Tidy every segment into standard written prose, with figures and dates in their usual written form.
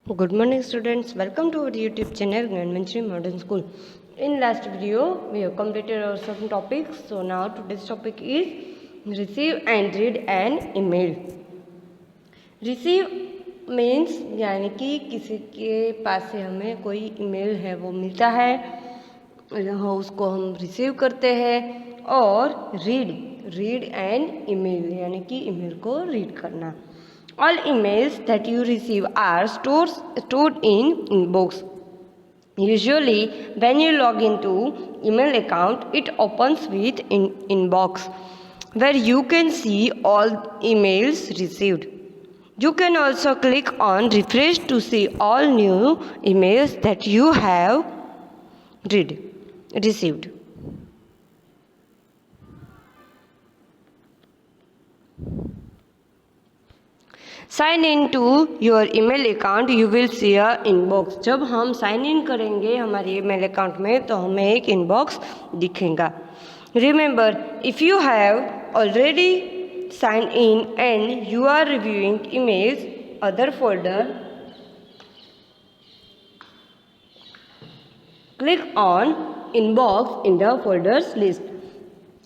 Good morning students, welcome to our YouTube channel Gyanmanjari Modern School. In last video we have completed our certain topics. So now today's topic is receive and read an email. Receive means यानी कि किसी के पास से हमें कोई email है वो मिलता है, उसको हम रिसीव करते हैं. और रीड एन ईमेल यानी कि ईमेल को रीड करना. All emails that you receive are stored in inbox. Usually, when you log into email account, it opens with inbox, where you can see all emails received. You can also click on refresh to see all new emails that you have received. Sign in to your email account you will see a inbox. जब हम sign in करेंगे हमारे email account में तो हमें एक inbox दिखेगा. Remember, if you have already sign in and you are reviewing emails other folder, click on inbox in the folders list.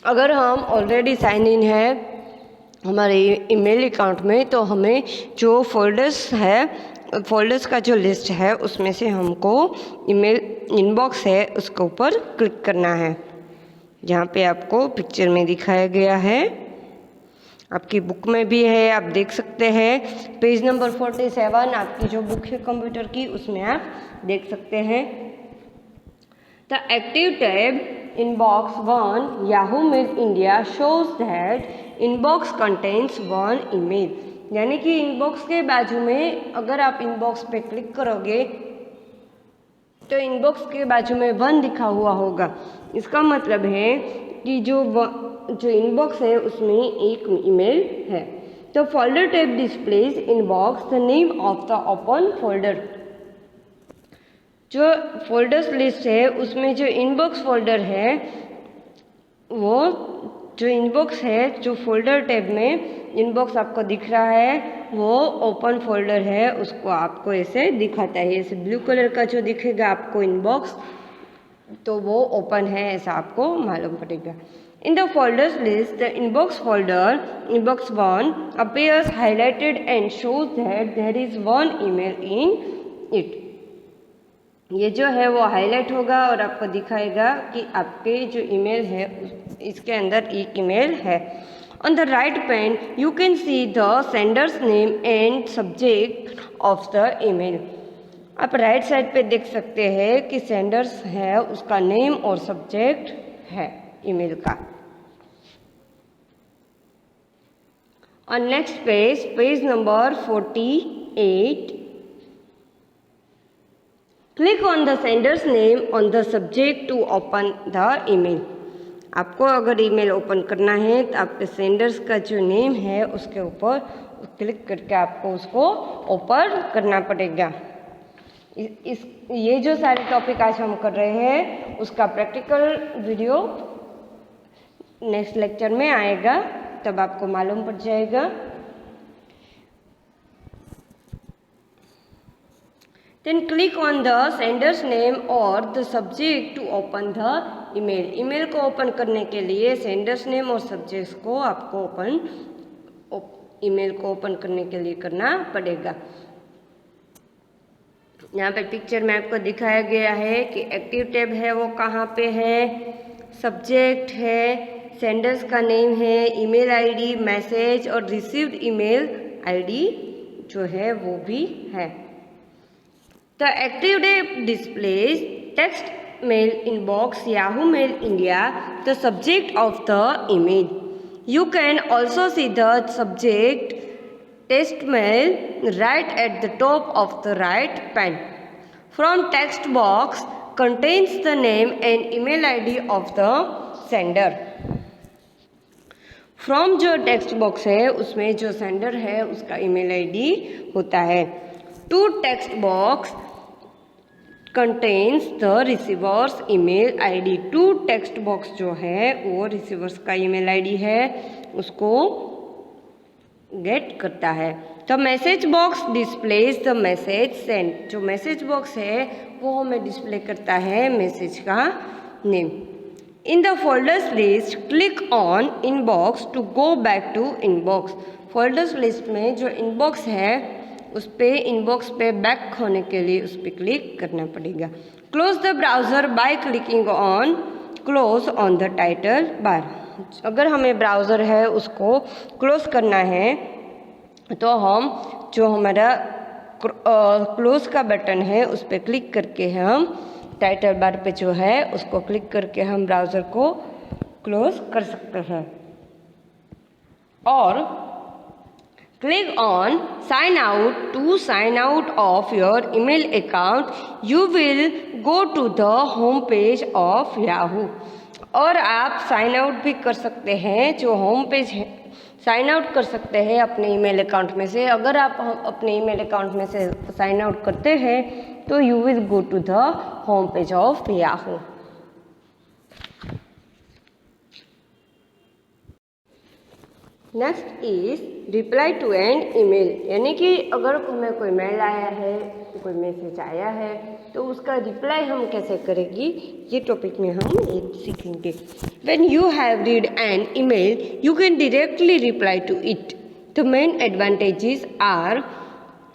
अगर हम ऑलरेडी साइन इन है हमारे ईमेल अकाउंट में तो हमें जो फोल्डर्स का जो लिस्ट है उसमें से हमको ईमेल इनबॉक्स है उसके ऊपर क्लिक करना है. जहाँ पे आपको पिक्चर में दिखाया गया है, आपकी बुक में भी है, आप देख सकते हैं. पेज नंबर 47 आपकी जो बुक है कंप्यूटर की उसमें आप देख सकते हैं. The active tab Inbox 1 Yahoo Mail India shows that inbox contains one email. यानी कि इनबॉक्स के बाजू में अगर आप इनबॉक्स पे क्लिक करोगे तो इनबॉक्स के बाजू में 1 लिखा हुआ होगा. इसका मतलब है कि जो इनबॉक्स है उसमें एक ईमेल है. तो folder tab displays inbox the name of the open folder. जो फोल्डर्स लिस्ट है उसमें जो इनबॉक्स फोल्डर है वो जो इनबॉक्स है जो फोल्डर टैब में इनबॉक्स आपको दिख रहा है वो ओपन फोल्डर है, उसको आपको ऐसे दिखाता है. ऐसे ब्लू कलर का जो दिखेगा आपको इनबॉक्स तो वो ओपन है ऐसा आपको मालूम पड़ेगा. In the folders list the inbox folder inbox 1 appears highlighted and shows that there is one email in it. ये जो है वो हाईलाइट होगा और आपको दिखाएगा कि आपके जो ईमेल है इसके अंदर एक ईमेल है. On the right pan you can see the sender's name and subject of the email. आप राइट साइड पे देख सकते हैं कि सेंडर्स है उसका नेम और सब्जेक्ट है ईमेल का. On next page number 48, click on the sender's name on the subject to open the email. आपको अगर ईमेल ओपन करना है तो आपके सेंडर्स का जो नेम है उसके ऊपर क्लिक करके आपको उसको ओपन करना पड़ेगा. ये जो सारे टॉपिक आज हम कर रहे हैं उसका प्रैक्टिकल वीडियो नेक्स्ट लेक्चर में आएगा, तब आपको मालूम पड़ जाएगा. Then click on the sender's name or the subject to open the email. Email को ओपन करने के लिए सेंडर्स नेम और सब्जेक्ट को आपको ईमेल को ओपन करने के लिए करना पड़ेगा. यहाँ पे पिक्चर में आपको दिखाया गया है कि एक्टिव टैब है वो कहाँ पे है, सब्जेक्ट है, सेंडर्स का नेम है, ईमेल आईडी, मैसेज और रिसीव्ड ईमेल आईडी जो है वो भी है. The active tab displays text mail inbox Yahoo Mail India, the subject of the email. You can also see the subject text mail right at the top of the right pane. From text box contains the name and email ID of the sender. From जो text box है उसमें जो sender है उसका email ID होता है. To text box contains the receiver's email ID. To text box जो है वो रिसीवर्स का ईमेल आईडी है उसको गेट करता है. The message box displays the message send. जो मैसेज बॉक्स है वो हमें डिस्प्ले करता है मैसेज का name. In the folders list click on inbox to go back to inbox. Folders list में जो इनबॉक्स है उस पे इनबॉक्स पे बैक होने के लिए उस पर क्लिक करना पड़ेगा। Close the browser by clicking on close on the title bar. अगर हमें ब्राउज़र है उसको क्लोज करना है तो हम जो हमारा क्लोज का बटन है उस पर क्लिक करके हम टाइटल बार पे जो है उसको क्लिक करके हम ब्राउज़र को क्लोज कर सकते हैं। और click on sign out to sign out of your email account, you will go to the home page of Yahoo. और आप साइन आउट भी कर सकते हैं, जो होम पेज है साइन आउट कर सकते हैं अपने ईमेल अकाउंट में से। अगर आप अपने ईमेल अकाउंट में से साइन आउट करते हैं तो you will go to the home page of Yahoo. Next is reply to an email, यानी कि अगर हमें कोई मेल आया है, कोई मैसेज आया है तो उसका रिप्लाई हम कैसे करेंगे, ये टॉपिक में हम सीखेंगे। When you have read an email you can directly reply to it. The main advantages are,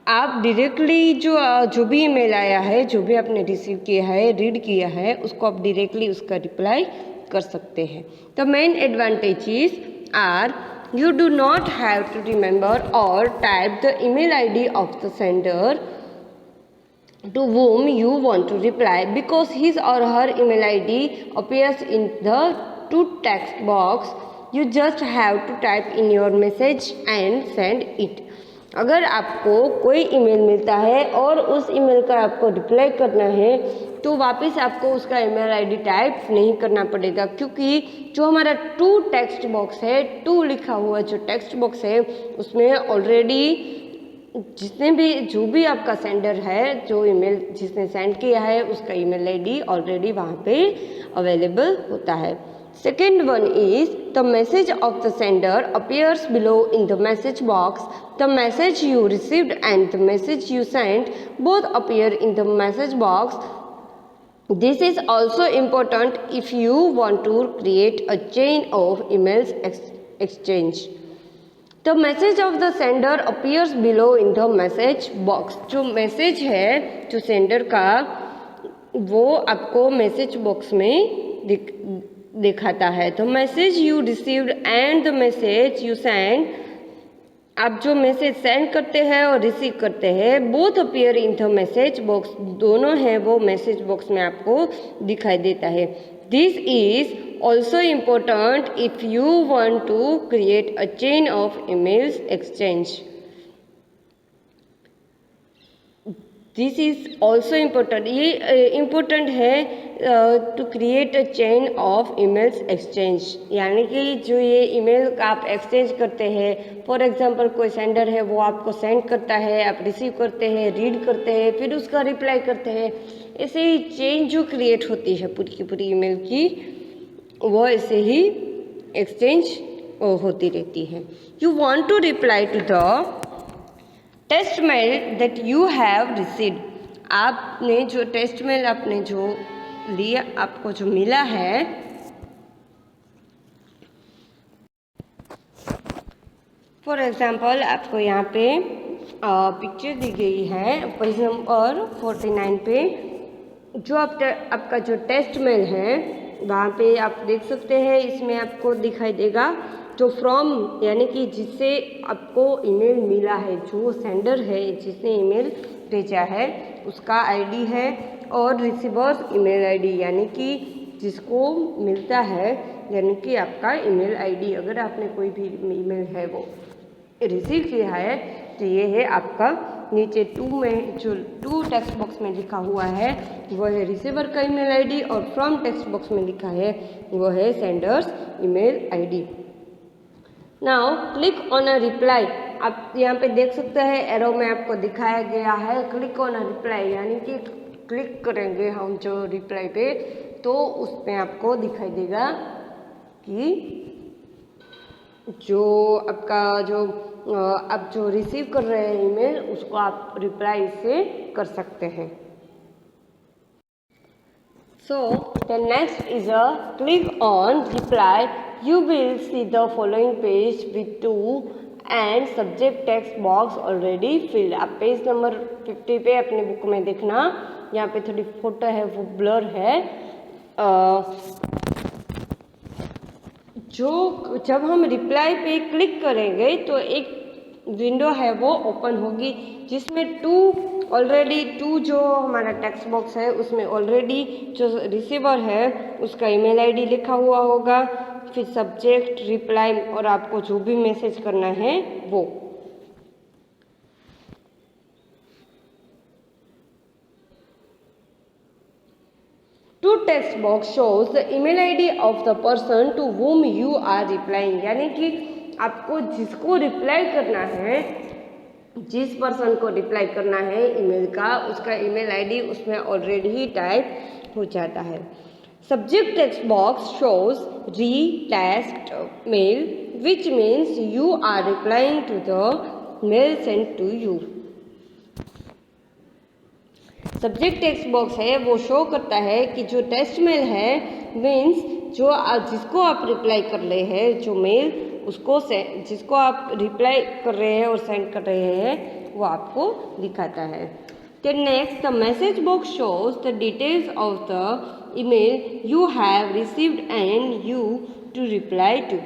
आप डायरेक्टली जो भी ईमेल आया है, जो भी आपने रिसीव किया है, रीड किया है, उसको आप डायरेक्टली उसका रिप्लाई कर सकते हैं। The main advantages are, you do not have to remember or type the email ID of the sender to whom you want to reply, because his or her email ID appears in the to text box. You just have to type in your message and send it. अगर आपको कोई email मिलता है और उस email का आपको reply करना है तो वापस आपको उसका ईमेल आईडी टाइप नहीं करना पड़ेगा, क्योंकि जो हमारा टू टेक्स्ट बॉक्स है, टू लिखा हुआ जो टेक्स्ट बॉक्स है उसमें ऑलरेडी जो भी आपका सेंडर है, जो ईमेल जिसने सेंड किया है उसका ईमेल आईडी ऑलरेडी वहाँ पे अवेलेबल होता है। Second one is the message of the sender appears below in the message box. The message you received and the message you sent both appear in the message box. This is also important if you want to create a chain of emails exchange. The message of the sender appears below in the message box. जो message है जो sender का वो आपको message box में दिखाता है। तो message you received and the message you send, आप जो मैसेज सेंड करते हैं और रिसीव करते हैं both appear in the message box, दोनों हैं वो मैसेज बॉक्स में आपको दिखाई देता है। This is also important if you want to create a chain of emails exchange. This is also important, ये इम्पोर्टेंट है to create a chain of emails exchange, यानी कि जो ये ईमेल आप एक्सचेंज करते हैं, फॉर एग्जांपल कोई सेंडर है वो आपको सेंड करता है, आप रिसीव करते हैं, रीड करते हैं, फिर उसका रिप्लाई करते हैं, ऐसे ही चेन जो क्रिएट होती है पूरी की पूरी ईमेल की, वो ऐसे ही एक्सचेंज होती रहती है। You want to reply to the test mail that you have received, आपने जो टेस्ट मेल आपने जो लिया, आपको जो मिला है, फॉर एग्जांपल आपको यहाँ पे पिक्चर दी गई है पेज नंबर 49 पे, जो आपका जो टेस्ट मेल है वहाँ पे आप देख सकते हैं, इसमें आपको दिखाई देगा जो फ्रॉम, यानी कि जिससे आपको ईमेल मिला है, जो सेंडर है जिसने ईमेल भेजा है उसका आईडी है, और रिसीवर्स ईमेल आईडी, यानी कि जिसको मिलता है, यानी कि आपका ईमेल आईडी। अगर आपने कोई भी ईमेल है वो रिसीव किया है तो ये है आपका, नीचे टू में जो टू टेक्स्ट बॉक्स में लिखा हुआ है वो है रिसीवर का ईमेल आईडी, और फ्रॉम टेक्स्ट बॉक्स में लिखा है वो है sender's email ID. Now click on a reply, आप यहाँ पे देख सकते हैं एरो में आपको दिखाया गया है क्लिक ऑन अ रिप्लाई, यानी कि क्लिक करेंगे हम जो रिप्लाई पे तो उसमें आपको दिखाई देगा कि जो आपका आप जो रिसीव कर रहे हैं ईमेल, उसको आप रिप्लाई से कर सकते हैं। So the next is a click on reply. You will see the following page with to and subject text box already filled. आप पेज नंबर 50 पे अपने बुक में देखना, यहाँ पे थोड़ी फोटो है वो ब्लर है। जब हम रिप्लाई पे क्लिक करेंगे तो एक विंडो है वो ओपन होगी, जिसमें टू जो हमारा टेक्स्ट बॉक्स है उसमें ऑलरेडी जो रिसीवर है उसका ईमेल आईडी लिखा हुआ होगा, फिर सब्जेक्ट, रिप्लाई और आपको जो भी मैसेज करना है वो। To text box shows the email ID of the person to whom you are replying, यानी कि आपको जिसको रिप्लाई करना है, जिस पर्सन को रिप्लाई करना है ईमेल का, उसका ईमेल आईडी उसमें ऑलरेडी ही टाइप हो जाता है। Subject text box shows re test mail which means you are replying to the mail send to you. Subject text box है वो शो करता है कि जो टेस्ट मेल है मीन्स जिसको आप रिप्लाई कर रहे हैं, जो मेल उसको जिसको आप रिप्लाई कर रहे हैं और सेंड कर रहे हैं वो आपको दिखाता है। Then next, the message box shows the details of the email you have received and you to reply to.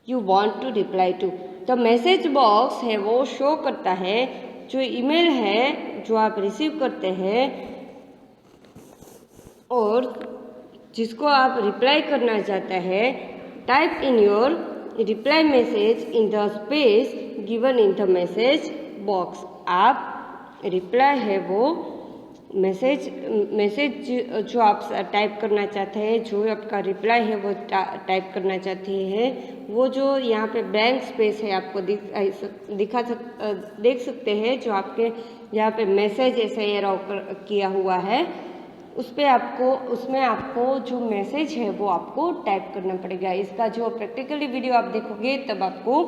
You want to reply to. The message box है वो शो करता है जो ईमेल है जो आप रिसीव करते हैं और जिसको आप रिप्लाई करना चाहते हैं। Type in your reply message in the space given in the message box. आप रिप्लाई है वो मैसेज जो आप टाइप करना चाहते हैं, जो आपका रिप्लाई है वो टाइप करना चाहते हैं, वो जो यहाँ पे ब्लैंक स्पेस है आपको देख सकते हैं, जो आपके यहाँ पे मैसेज ऐसे एरो किया हुआ है उसमें आपको जो मैसेज है वो आपको टाइप करना पड़ेगा। इसका जो प्रैक्टिकली वीडियो आप देखोगे तब आपको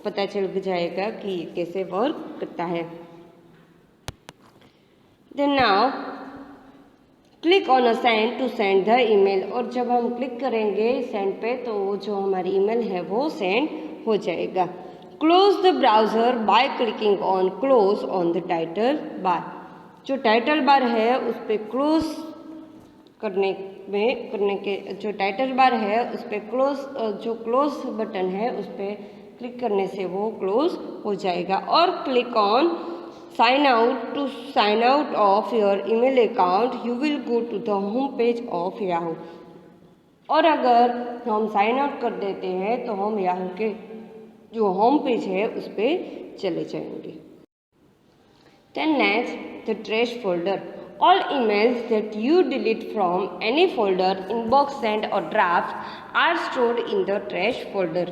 पता चल जाएगा कि कैसे वर्क करता है। Then now click on a send to send the email, और जब हम क्लिक करेंगे सेंड पे तो जो हमारी ईमेल है वो सेंड हो जाएगा। Close the browser by clicking on close on the title bar. जो टाइटल बार है उस पर क्लोज करने के जो टाइटल बार है उस पर क्लोज बटन है उस पर क्लिक करने से वो क्लोज हो जाएगा। और click on sign out to sign out of your email account, you will go to the home page of Yahoo. और अगर हम साइन आउट कर देते हैं तो हम याहू के जो होम पेज है उस पर चले जाएंगे। Then next, the trash folder. All emails that you delete from any folder, inbox, sent or draft are stored in the trash folder.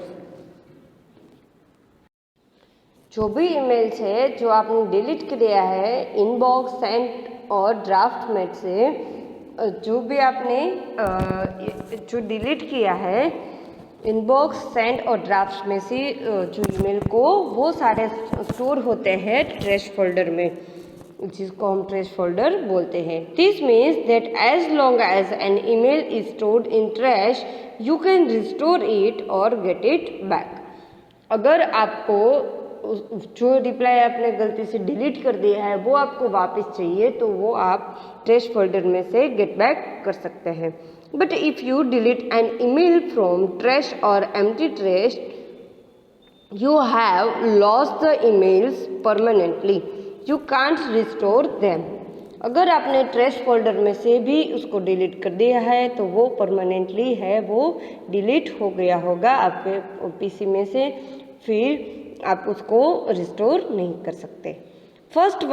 जो भी ईमेल्स है जो आपने डिलीट किया है इनबॉक्स, सेंट और ड्राफ्ट में से, जो भी आपने जो डिलीट किया है इनबॉक्स, सेंड और ड्राफ्ट में से जो ईमेल को, वो सारे स्टोर होते हैं ट्रैश फोल्डर में, जिसको हम ट्रैश फोल्डर बोलते हैं। This means that as long as an email is stored in trash you can restore it और गेट इट बैक। अगर आपको जो रिप्लाई आपने गलती से डिलीट कर दिया है वो आपको वापस चाहिए तो वो आप ट्रैश फोल्डर में से गेट बैक कर सकते हैं। But if you delete an email from trash or empty trash, you have lost the emails permanently. You can't restore them. अगर आपने ट्रैश फोल्डर में से भी उसको डिलीट कर दिया है तो वो परमानेंटली है वो डिलीट हो गया होगा आपके पीसी में से, फिर आप उसको रिस्टोर नहीं कर सकते। First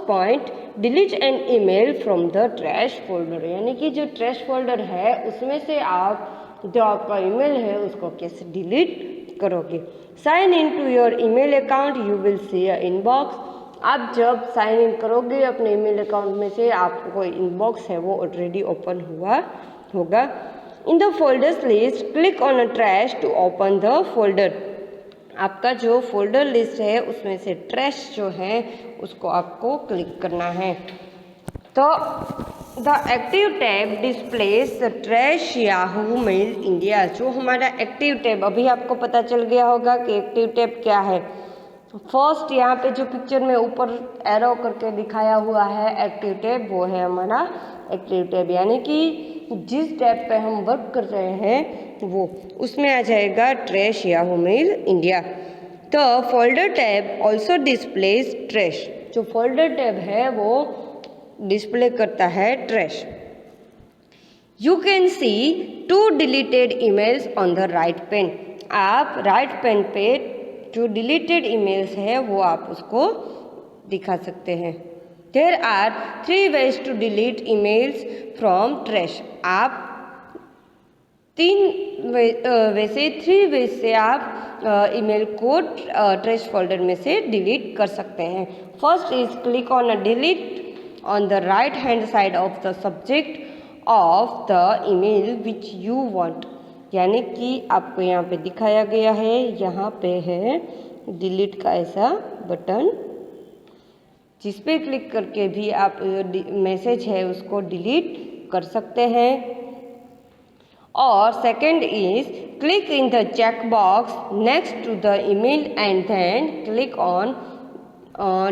point, delete N email from the trash folder, यानी कि जो ट्रैश फोल्डर है उसमें से आप जो आपका ईमेल है उसको कैसे डिलीट करोगे। Sign in to your email account, you will see a inbox. आप जब साइन इन करोगे अपने ईमेल अकाउंट में से आपको कोई इनबॉक्स है वो ऑलरेडी ओपन हुआ होगा। In the folders list click on a trash to open the folder. आपका जो फोल्डर लिस्ट है उसमें से ट्रैश जो है उसको आपको क्लिक करना है। तो the active tab displays the trash Yahoo mail India. जो हमारा एक्टिव टैब, अभी आपको पता चल गया होगा कि एक्टिव टैब क्या है। फर्स्ट यहाँ पे जो पिक्चर में ऊपर एरो करके दिखाया हुआ है एक्टिव टैब, वो है हमारा एक्टिव टैब, यानी कि जिस टैब पे हम वर्क कर रहे हैं वो उसमें आ जाएगा ट्रैश याहू मेल इंडिया। तो folder tab also displays trash. जो फोल्डर टैब है वो डिस्प्ले करता है trash. You can see 2 deleted emails on the right pane. आप राइट पेन पे जो डिलीटेड ईमेल्स है वो आप उसको दिखा सकते हैं। There are 3 ways to delete emails from trash. आप 3 वे से आप ईमेल को ट्रैश फोल्डर में से डिलीट कर सकते हैं। First is click on a delete on the right hand side of the subject of the email which you want। यानी कि आपको यहाँ पे दिखाया गया है, यहाँ पे है डिलीट का ऐसा बटन, जिस पे क्लिक करके भी आप मैसेज है उसको डिलीट कर सकते हैं। और second is click in the check box next to the email and then click on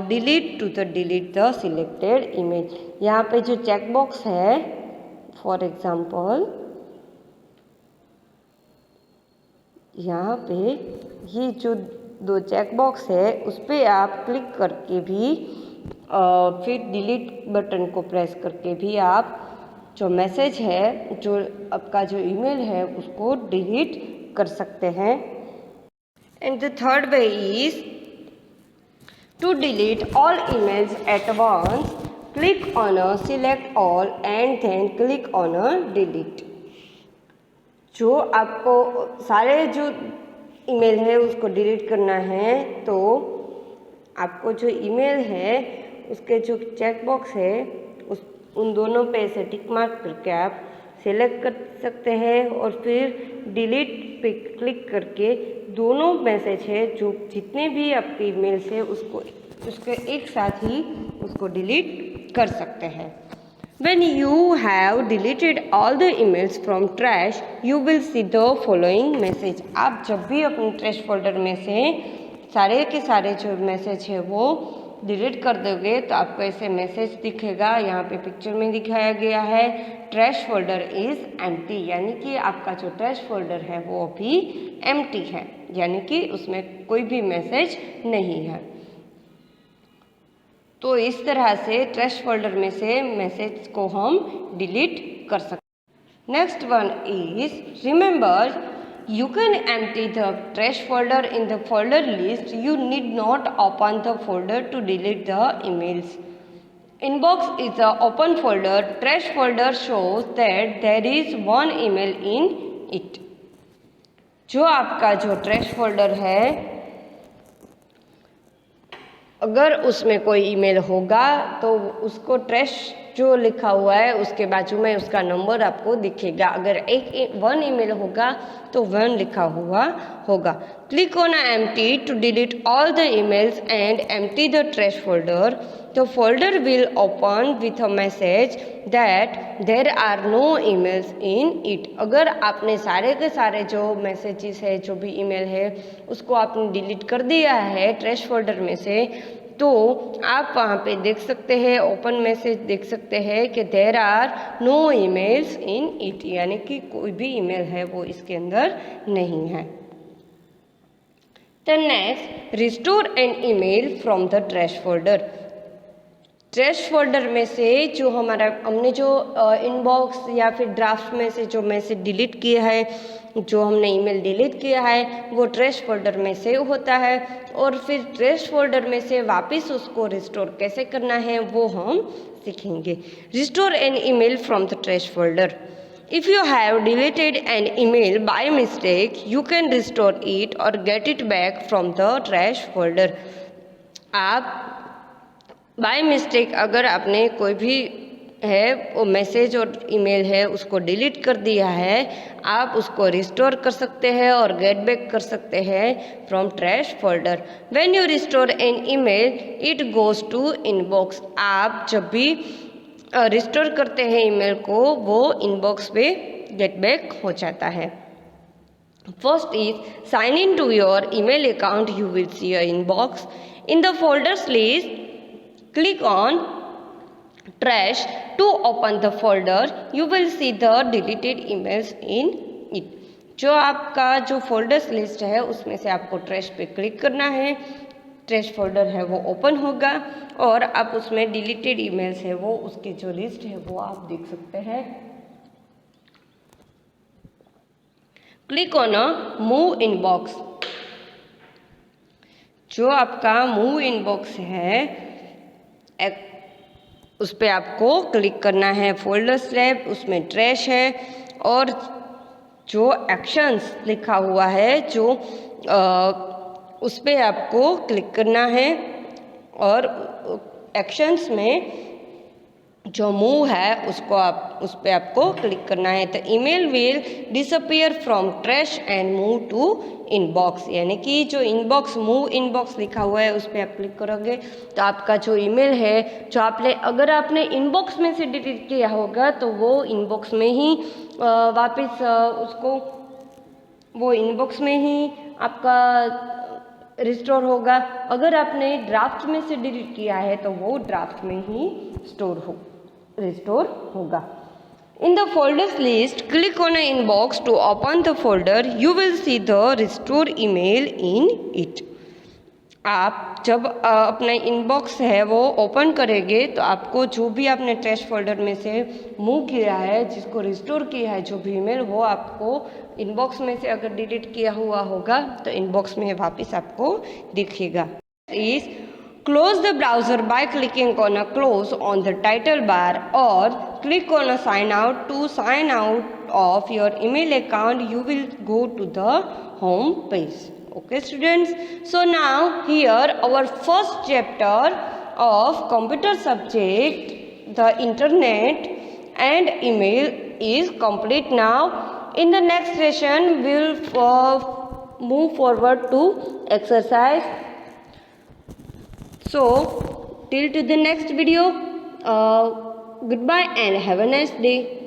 delete to delete the selected image. यहाँ पे जो चेक बॉक्स है, फॉर एग्जाम्पल यहाँ पे ये जो 2 चेक बॉक्स है उस पर आप क्लिक करके भी फिर डिलीट बटन को प्रेस करके भी आप जो मैसेज है, जो आपका जो ईमेल है उसको डिलीट कर सकते हैं। And the third way is to delete all emails at once, click on a select all and then click on a delete। जो आपको सारे जो ईमेल है उसको डिलीट करना है तो आपको जो ईमेल है उसके जो चेक बॉक्स है उन दोनों पे से टिक मार्क करके आप सेलेक्ट कर सकते हैं और फिर डिलीट पे क्लिक करके दोनों मैसेज है जो जितने भी आपके ईमेल्स है उसके एक साथ ही उसको डिलीट कर सकते हैं। When you have deleted all the emails from trash, you will see the following message। आप जब भी अपने ट्रैश फोल्डर में से सारे के सारे जो मैसेज है वो डिलीट कर दोगे तो आपको ऐसे मैसेज दिखेगा। यहाँ पे पिक्चर में दिखाया गया है ट्रैश फोल्डर इज़ एम्प्टी, यानी कि आपका जो ट्रैश फोल्डर है वो अभी एम्प्टी है, यानी कि उसमें कोई भी मैसेज नहीं है। तो इस तरह से ट्रैश फोल्डर में से मैसेज को हम डिलीट कर सकते हैं। Next one is remember you can empty the trash folder in the folder list। you need not open the folder to delete the emails। inbox is the open folder। trash folder shows that there is one email in it। जो आपका जो trash folder है अगर उसमें कोई email होगा तो उसको ट्रैश जो लिखा हुआ है उसके बाजू में उसका नंबर आपको दिखेगा। अगर वन ईमेल होगा तो 1 लिखा हुआ होगा। Click on empty to delete all the emails and empty the trash folder. The folder will open with a message that there are no emails in it. अगर आपने सारे के सारे जो मैसेजेस है, जो भी ईमेल है उसको आपने डिलीट कर दिया है ट्रैश फोल्डर में से, तो आप वहाँ पे देख सकते हैं, ओपन मैसेज देख सकते हैं कि there are no emails in it, यानी कि कोई भी ईमेल है वो इसके अंदर नहीं है। The next, restore an email from the trash folder. Trash folder में से जो हमने जो इनबॉक्स या फिर ड्राफ्ट में से जो मैसेज डिलीट किया है, जो हमने ईमेल डिलीट किया है वो ट्रैश फोल्डर में सेव होता है और फिर ट्रैश फोल्डर में से वापस उसको रिस्टोर कैसे करना है वो हम सीखेंगे। Restore an email from the trash folder. If you have deleted an email by mistake, you can restore it or get it back from the trash folder। आप बाय मिस्टेक अगर आपने कोई भी है वो मैसेज और ईमेल है उसको डिलीट कर दिया है, आप उसको रिस्टोर कर सकते हैं और गेट बैक कर सकते हैं from trash folder. When you restore an email it goes to inbox. आप जब भी रिस्टोर करते हैं ईमेल को, वो इनबॉक्स पे गेट बैक हो जाता है। First is sign in to your email account. You will see your inbox. In the folders list, click on trash to open the folder. You will see the deleted emails in it. जो आपका जो folders list है उसमें से आपको trash पे click करना है, ट्रैश फोल्डर है वो ओपन होगा और आप उसमें डिलीटेड ईमेल्स है वो उसकी जो लिस्ट है वो आप देख सकते हैं। Click on a move inbox. जो आपका मूव इनबॉक्स है उस पर आपको क्लिक करना है। फोल्डर स्लैब उसमें ट्रैश है और जो एक्शंस लिखा हुआ है जो उस पर आपको क्लिक करना है और एक्शंस में जो मूव है उसको आप उस पर आपको क्लिक करना है। तो email will disappear from trash and move to inbox, यानी कि जो इनबॉक्स मूव इनबॉक्स लिखा हुआ है उस पर आप क्लिक करोगे तो आपका जो ईमेल है जो आपने अगर आपने इनबॉक्स में से डिलीट किया होगा तो वो इनबॉक्स में ही वापस उसको वो इनबॉक्स में ही आपका रिस्टोर होगा। अगर आपने ड्राफ्ट में से डिलीट किया है तो वो ड्राफ्ट में ही रिस्टोर होगा। In the folders list, click on an inbox to open the folder. You will see the restore email in it. आप जब अपना इनबॉक्स है वो ओपन करेंगे तो आपको जो भी आपने ट्रैश फोल्डर में से मूव किया है, जिसको रिस्टोर किया है जो भी ईमेल, वो आपको इनबॉक्स में से अगर डिलीट किया हुआ होगा तो इनबॉक्स में वापस आपको दिखेगा। इस Close the browser by clicking on a close on the title bar or click on a sign out. To sign out of your email account, you will go to the home page. Okay students, so now here our first chapter of computer subject, the internet and email is complete now. In the next session we will move forward to exercise. So, till to the next video, goodbye and have a nice day.